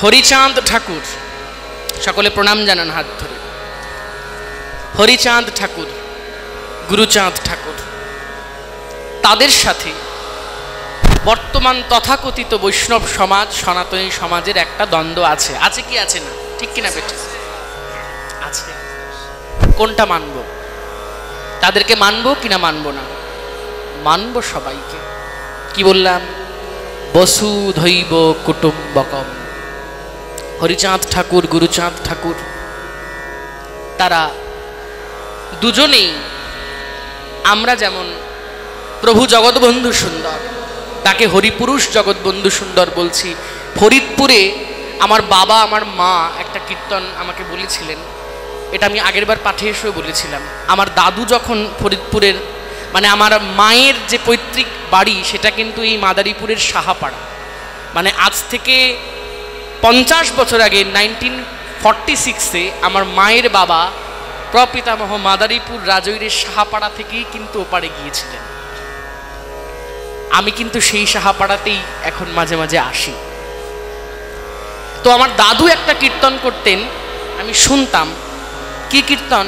হরিচাঁদ ঠাকুর, সকলে প্রণাম জানান হাত ধরে। হরিচাঁদ ঠাকুর, গুরুচাঁদ ঠাকুর, তাদের সাথে বর্তমান তথাকথিত বৈষ্ণব সমাজ, সনাতনী সমাজের একটা দ্বন্দ্ব আছে। আছে কি আছে না? ঠিক কিনা বেটে? আছে। কোনটা মানব? তাদেরকে মানবো কিনা মানবো না? মানবো সবাইকে। কি বললাম? বসুধৈব কুটুম্বকম। হরিচাঁদ ঠাকুর, গুরুচাঁদ ঠাকুর, তারা দুজনেই আমরা যেমন প্রভু জগৎবন্ধু সুন্দর, তাকে হরিপুরুষ জগৎবন্ধু সুন্দর বলছি। ফরিদপুরে আমার বাবা, আমার মা একটা কীর্তন আমাকে বলেছিলেন, এটা আমি আগেরবার পাঠে এসেও বলেছিলাম। আমার দাদু যখন ফরিদপুরের, মানে আমার মায়ের যে পৈতৃক বাড়ি, সেটা কিন্তু এই মাদারীপুরের সাহাপাড়া। মানে আজ থেকে 50 বছর আগে 1946-এ আমার মায়ের বাবা প্রপিতামহ মাদারীপুর রাজৈরের সাহাপাড়া থেকেই কিন্তু ওপারে গিয়েছিলেন। আমি কিন্তু সেই সাহাপাড়াতেই এখন মাঝে মাঝে আসি। তো আমার দাদু একটা কীর্তন করতেন, আমি শুনতাম। কি কীর্তন?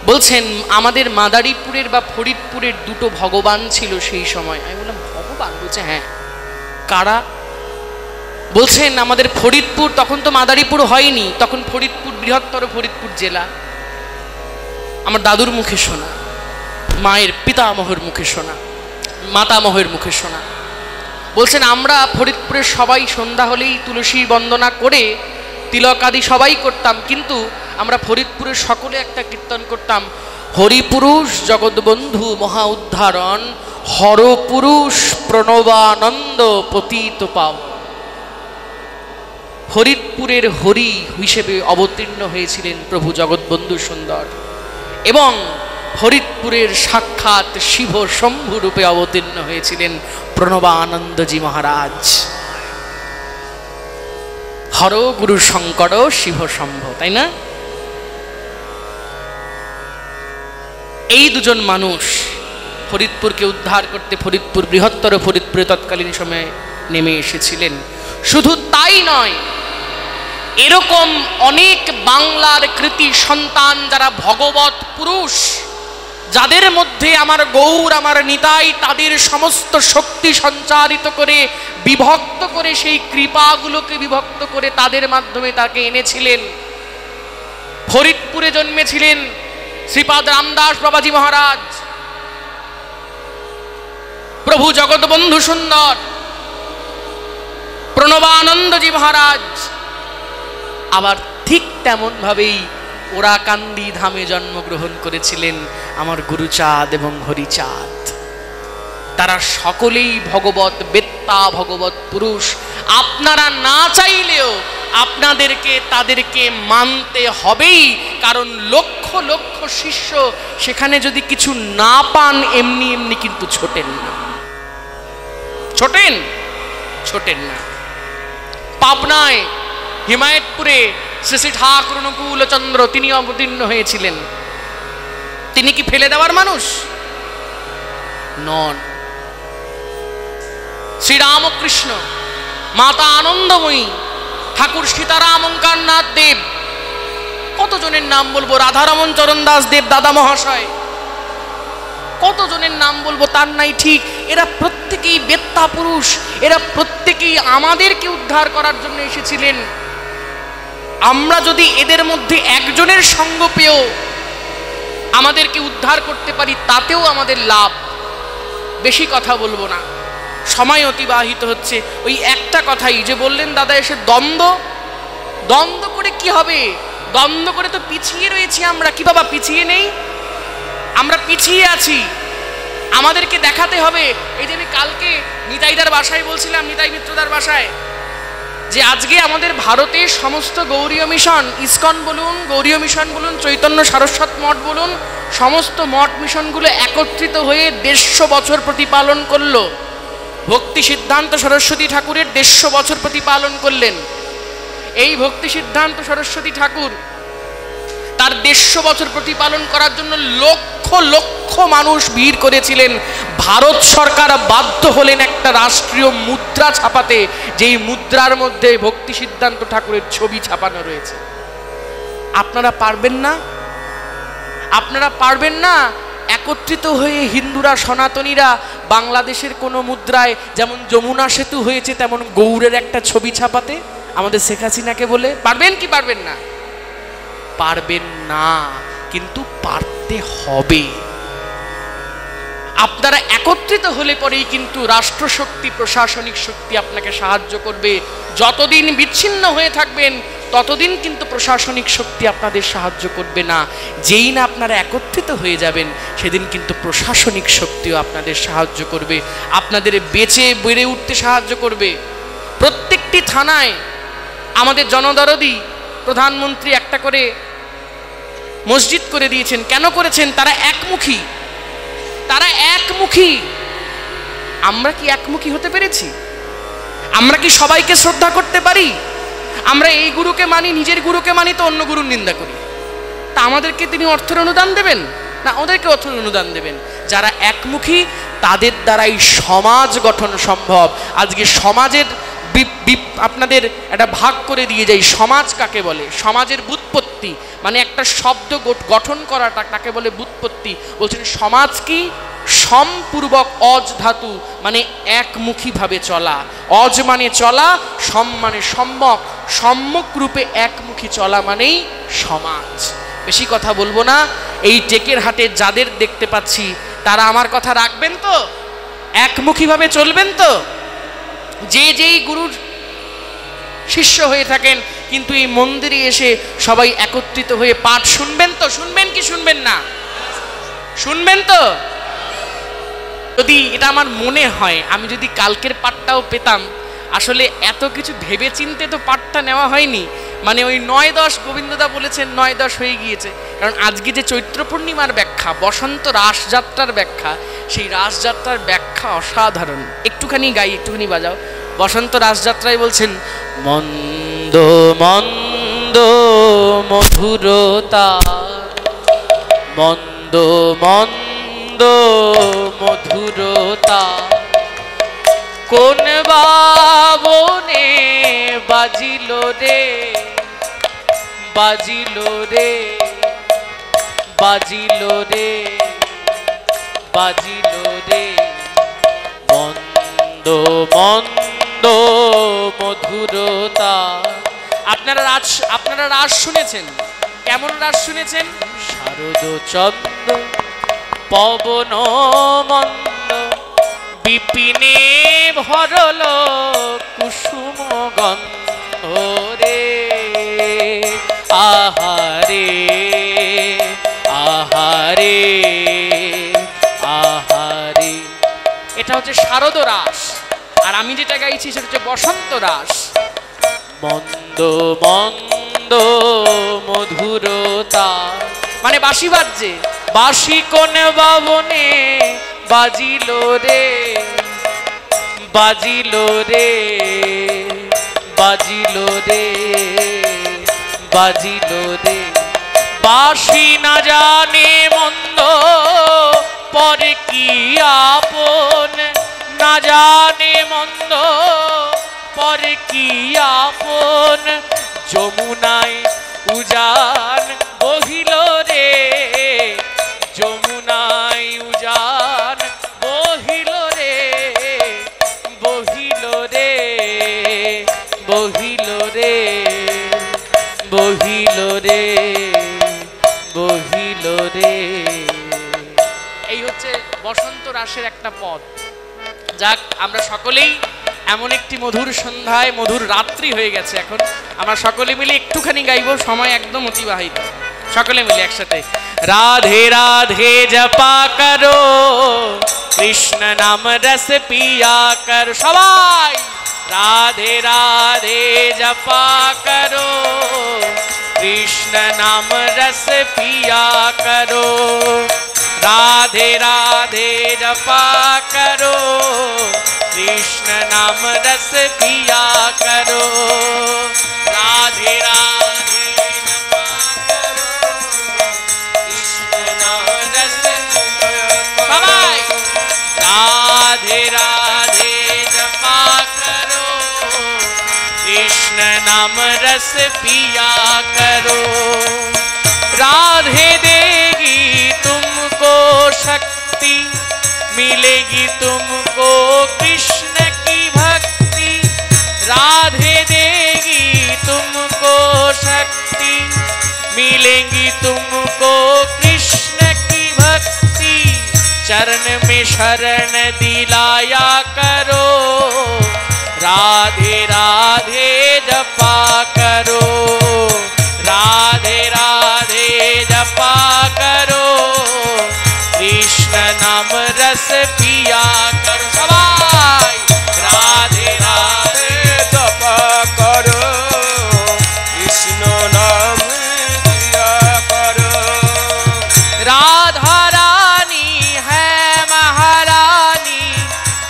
বলছেন আমাদের মাদারীপুরের বা ফরিদপুরের দুটো ভগবান ছিল সেই সময়। আমি বললাম ভগবান? বলছে হ্যাঁ। কারা? বলছেন আমাদের ফরিদপুর, তখন তো মাদারীপুর হয়নি, তখন ফরিদপুর বৃহত্তর ফরিদপুর জেলা। আমার দাদুর মুখে শোনা, মায়ের পিতামহের মুখে শোনা, মাতামহের মুখে শোনা। বলছেন আমরা ফরিদপুরের সবাই সন্ধ্যা হলেই তুলসী বন্দনা করে তিলক আদি সবাই করতাম, কিন্তু আমরা ফরিদপুরের সকলে একটা কীর্তন করতাম, হরিপুরুষ জগৎবন্ধু মহা উদ্ধারণ, হরপুরুষ প্রণবানন্দ পতিত পাও। ফরিদপুরের হরি হিসেবে অবতীর্ণ হয়েছিলেন প্রভু জগৎবন্ধু সুন্দর, এবং ফরিদপুরের সাক্ষাৎ শিব শম্ভু রূপে অবতীর্ণ হয়েছিলেন প্রণবানন্দজি মহারাজ। হর গুরু শঙ্কর শিব শম্ভ, তাই না? এই দুজন মানুষ ফরিদপুরকে উদ্ধার করতে ফরিদপুর বৃহত্তর ফরিদপুরে তৎকালীন সময়ে নেমে এসেছিলেন। শুধু তাই নয়, এরকম অনেক বাংলার কৃতি সন্তান যারা ভগবত পুরুষ, যাদের মধ্যে আমার গৌর, আমার নিতাই তাদের সমস্ত শক্তি সঞ্চারিত করে বিভক্ত করে, সেই কৃপাগুলোকে বিভক্ত করে তাদের মাধ্যমে তাকে এনেছিলেন। ফরিদপুরে জন্মেছিলেন শ্রীপাদ রামদাস বাবাজি মহারাজ, প্রভু জগৎবন্ধু সুন্দর, প্রণবানন্দজি মহারাজ। আবার ঠিক তেমন ভাবেই ওরাকান্দি ধামে জন্মগ্রহণ করেছিলেন আমার গুরুচাঁদ এবং হরিচাঁদ। তারা সকলেই ভগবত বেত্তা, ভগবত পুরুষ। আপনারা না চাইলেও আপনাদেরকে তাদেরকে মানতে হবেই, কারণ লক্ষ লক্ষ শিষ্য সেখানে যদি কিছু না পান এমনি এমনি কিন্তু ছোটেন না, ছোটেন না। পাবনায় হিমায়তপুরে শ্রী শ্রী ঠাকুর অনুকূল চন্দ্র তিনি অবতীর্ণ হয়েছিলেন। তিনি কি ফেলে দেওয়ার মানুষ নন। শ্রীরামকৃষ্ণ, মাতা আনন্দময়ী, ঠাকুর সীতারাম ওঙ্কারনাথ দেব, কতজনের নাম বলবো, রাধারমন চরণ দাস দেব দাদা মহাশয়, কতজনের নাম বলবো তার নাই ঠিক। এরা প্রত্যেকেই বেত্তা পুরুষ, এরা প্রত্যেকেই আমাদেরকে উদ্ধার করার জন্য এসেছিলেন। আমরা যদি এদের মধ্যে একজনের সঙ্গ পেয়েও আমাদেরকে উদ্ধার করতে পারি, তাতেও আমাদের লাভ। বেশি কথা বলবো না, সময় অতিবাহিত হচ্ছে। ওই একটা কথাই যে বললেন দাদা এসে দ্বন্দ্ব করে কি হবে? দ্বন্দ্ব করে তো পিছিয়ে রয়েছি আমরা। কি বাবা পিছিয়ে নেই? আমরা পিছিয়ে আছি, আমাদেরকে দেখাতে হবে। এই যে আমি কালকে নিতাইদার বাসায় বলছিলাম, নিতাই মিত্রদার বাসায়, যে আজকে আমাদের ভারতের সমস্ত গৌরীয় মিশন, ইসকন বলুন, গৌরীয় মিশন বলুন, চৈতন্য সারস্বত মঠ বলুন, সমস্ত মঠ মিশনগুলো একত্রিত হয়ে 150 বছর প্রতিপালন করলো। ভক্তি সিদ্ধান্ত সরস্বতী ঠাকুরের 150 বছর প্রতিপালন করলেন। এই ভক্তি সিদ্ধান্ত সরস্বতী ঠাকুর তার 150 বছর প্রতিপালন করার জন্য লক্ষ লক্ষ মানুষ ভিড় করেছিলেন। ভারত সরকার বাধ্য হলেন একটা রাষ্ট্রীয় মুদ্রা ছাপাতে, যেই মুদ্রার মধ্যে ভক্তি সিদ্ধান্ত ঠাকুরের ছবি ছাপানো রয়েছে। আপনারা পারবেন না? আপনারা পারবেন না একত্রিত হয়ে হিন্দুরা, সনাতনীরা বাংলাদেশের কোনো মুদ্রায় যেমন যমুনা সেতু হয়েছে তেমন গৌড়ের একটা ছবি ছাপাতে আমাদের শেখ হাসিনাকে বলে? পারবেন কি পারবেন না? পারবেন না, কিন্তু পারতে হবে। আপনারা একত্রিত হলে পরেই কিন্তু রাষ্ট্রশক্তি, প্রশাসনিক শক্তি আপনাকে সাহায্য করবে। যতদিন বিচ্ছিন্ন হয়ে থাকবেন ততদিন কিন্তু প্রশাসনিক শক্তি আপনাদের সাহায্য করবে না। যেই না আপনারা একত্রিত হয়ে যাবেন সেদিন কিন্তু প্রশাসনিক শক্তিও আপনাদের সাহায্য করবে, আপনাদের বেঁচে বেড়ে উঠতে সাহায্য করবে। প্রত্যেকটি থানায় আমাদের জনদরদি প্রধানমন্ত্রী একটা করে মসজিদ করে দিয়েছেন। কেন করেছেন? তারা একমুখী, তারা একমুখী। আমরা কি একমুখী হতে পেরেছি? আমরা কি সবাইকে শ্রদ্ধা করতে পারি? আমরা এই গুরুকে মানি, নিজের গুরুকে মানি, তো অন্য গুরুর নিন্দা করি। তা আমাদেরকে তিনি অর্থের অনুদান দেবেন না? ওদেরকে অর্থের অনুদান দেবেন। যারা একমুখী তাদের দ্বারাই সমাজ গঠন সম্ভব। আজকে সমাজের আপনাদের একটা ভাগ করে দিয়ে যাই, সমাজ কাকে বলে? সমাজের ব্যুৎপত্তি মানে একটা শব্দ গঠন করাটা তাকে বলে ব্যুৎপত্তি। বলছেন সমাজ কি? সম্পূর্বক অজ ধাতু মানে একমুখীভাবে চলা। অজ মানে চলা, সম মানে সম্যক, সম্যক রূপে একমুখী চলা মানেই সমাজ। বেশি কথা বলবো না। এই টেকের হাটে যাদের দেখতে পাচ্ছি তারা আমার কথা রাখবেন তো? একমুখীভাবে চলবেন তো? যে যেই গুরুর শিষ্য হয়ে থাকেন কিন্তু এই মন্দিরে এসে সবাই একত্রিত হয়ে পাঠ শুনবেন তো? শুনবেন কি শুনবেন না? শুনবেন তো? যদি এটা আমার মনে হয়, আমি যদি কালকের পাঠটাও পেতাম, আসলে এত কিছু ভেবে চিনতে তো পাঠটা নেওয়া হয়নি। মানে ওই 9-10 গোবিন্দদা বলেছেন 9-10 হয়ে গিয়েছে। কারণ আজকে যে চৈত্র পূর্ণিমার ব্যাখ্যা, বসন্ত রাসযাত্রার ব্যাখ্যা, সেই রাসযাত্রার ব্যাখ্যা অসাধারণ। একটুখানি গাই, একটুখানি বাজাও। বসন্ত রাসযাত্রায় বলছেন মন্দ মন্দ মধুরতা, মন্দ মন্দ মধুরতা, কোন বাবনে বাজিল রে, বাজিল রে, বাজিল রে, বাজিল রে, মন্দ মন্দ মধুরতা। আপনারা রাস শুনেছেন? কেমন রাস শুনেছেন? শারদ চন্দ্র পবন মন্দ, বিপিনে ভরল কুসুম গন্ধ রে, আহারে আহারে আহারে। এটা হচ্ছে শারদ রাস। আর আমি যেটা গাইছি সেটা হচ্ছে বসন্ত রাস। মন্দ মন্দ মধুরতা মানে বাঁশি বাজছে। বাঁশি কোন বাবনে বাজিল রে, বাজিল রে, বাজিল রে, বাজিল রে। বাঁশি না জানে মন্দ পরে কি আপন, না জানে মন্দ পরে কি আপন। যমুনায় উজান বহিল রে, যমুনায় উজান বহিল রে, বহিল রে, বহিল রে, বহিল রে, বহিল রে। এই হচ্ছে বসন্ত রাসের একটা পদ। যাক, আমরা সকলেই এমন একটি মধুর সন্ধ্যায়, মধুর রাত্রি হয়ে গেছে এখন, আমরা সকলে মিলে একটুখানি গাইব, সময় একদম অতিবাহিত। সকলে মিলে একসাথে রাধে রাধে জপা করো, কৃষ্ণ নাম রস পিয়া কর। সবাই রাধে রাধে জপা করো, কৃষ্ণ নাম রস পিয়া করো। राधे राधे जपा करो, कृष्ण नाम रस पिया करो। राधे राधे जपा करो, नाम रस पिया करो। राधे देगी तुमको शक्ति, मिलेगी तुमको कृष्ण की भक्ति। राधे देगी तुमको शक्ति, मिलेगी तुमको कृष्ण की भक्ति। चरण में शरण दिलाया करो, राधे राधे जपा करो। राधे राधे जपा करो, कृष्ण नाम रस पिया करो। सवाई राधे राधे जपा करो, कृष्ण नाम पिया करो। राधा रानी है महारानी,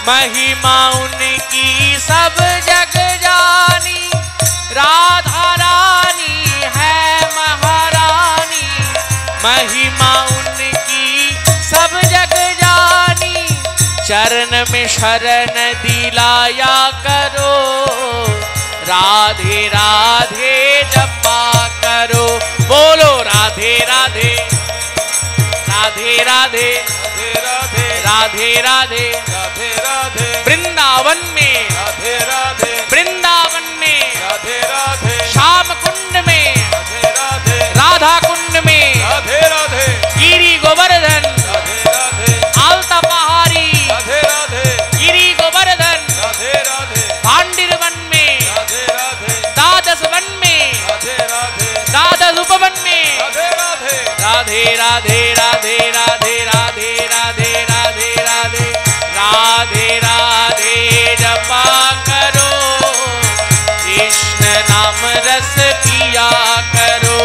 महिमा उनकी सब जग जानी। राधा रानी है महारानी, महिमा उनकी सब जग जानी। चरण में शरण दिलाया करो, राधे राधे जपा करो। बोलो राधे राधे राधे राधे राधे राधे राधे राधे। राधे राधे वृंदावन में, राधे राधे वृंदावन में, राधे राधे श्याम कुंड में, राधे राधे राधा कुंड में, राधे राधे गिरी गोवर्धन, राधे राधे आलता पहाड़ी, राधे राधे गिरी गोवर्धन, राधे राधे भांडिर वन में, राधे राधे द्वादश वन में, राधे राधे द्वादश उपवन में। राधे राधे राधे राधे राधे राधे राधे राधे राधे राधे राधे राधे जपा करो, कृष्ण नाम रस पिया करो।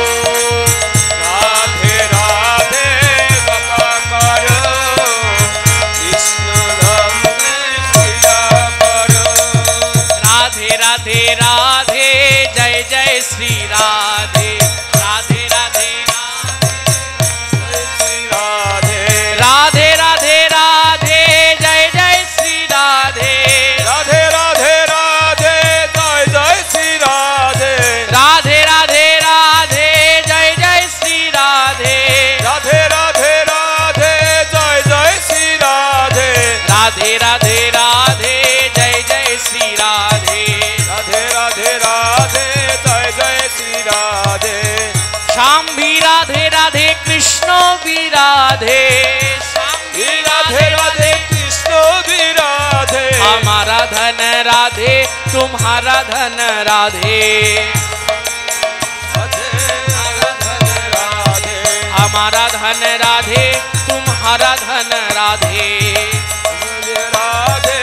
राधे राधे जपा करो, कृष्ण नाम पिया करो। राधे राधे राधे जय जय श्री राधे। राधे राधे श्री राधे राधे राधे राधे जय जय श्री राधे। राधे राधे राधे जय जय श्री राधे। राधे राधे राधे जय जय श्री राधे। राधे राधे राधे जय जय श्री राधे। राधे राधे राधे जय जय श्री राधे। राधे राधे राधे जय जय श्री राधे। श्याम भी राधे राधे, कृष्ण भी राधे। श्याम भी राधे राधे कृष्ण भी राधे। हमारा धन राधे, तुम्हारा धन राधे। हमारा धन राधे, तुम्हारा धन राधे। राधे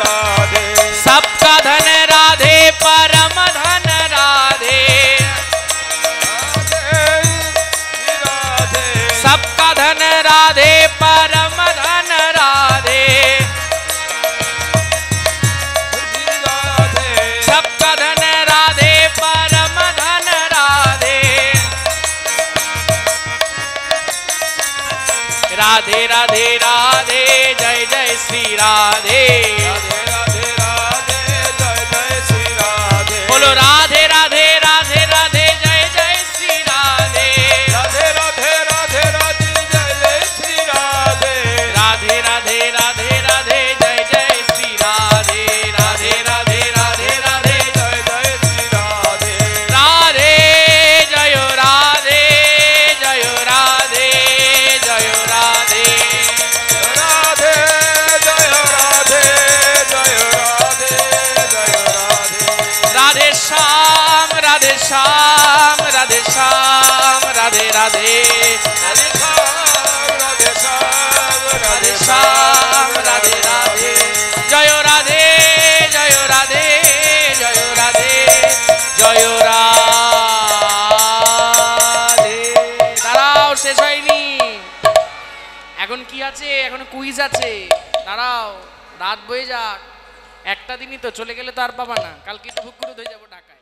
राधे सबका धन राधे, परम धन राधे। सबका धन राधे, परम धन राधे। सबका धन राधे, परम धन राधे। राधे राधे राधे जय जय श्री राधे। राधे राधे राधे जय जय श्री राधे। बोलो राधे राधे राधे राधे जय जय श्री राधे। राधे राधे राधे राधे जय जय श्री राधे। राधे राधे राधे राधे जय जय श्री राधे। राधे राधे राधे राधे जय जय श्री राधे। राधे जय राधे जय राधे जय राधे। राधे जय राधे जय राधे जय राधे। राधे श्याम राधे श्याम राधे श्याम राधे राधे। राधे श्याम राधे श्याम राधे श्याम राधे राधे। जय राधे जय राधे जय राधे जय রাধে। দাঁড়াও, শেষ হয়নি, এখন কি আছে? এখন কুইজ আছে, দাঁড়াও, রাত বয়ে যাক। একটা দিনই তো, চলে গেলে তো আর পাবা না। কালকে তো ভুক্কুরুত হয়ে যাবো ঢাকায়।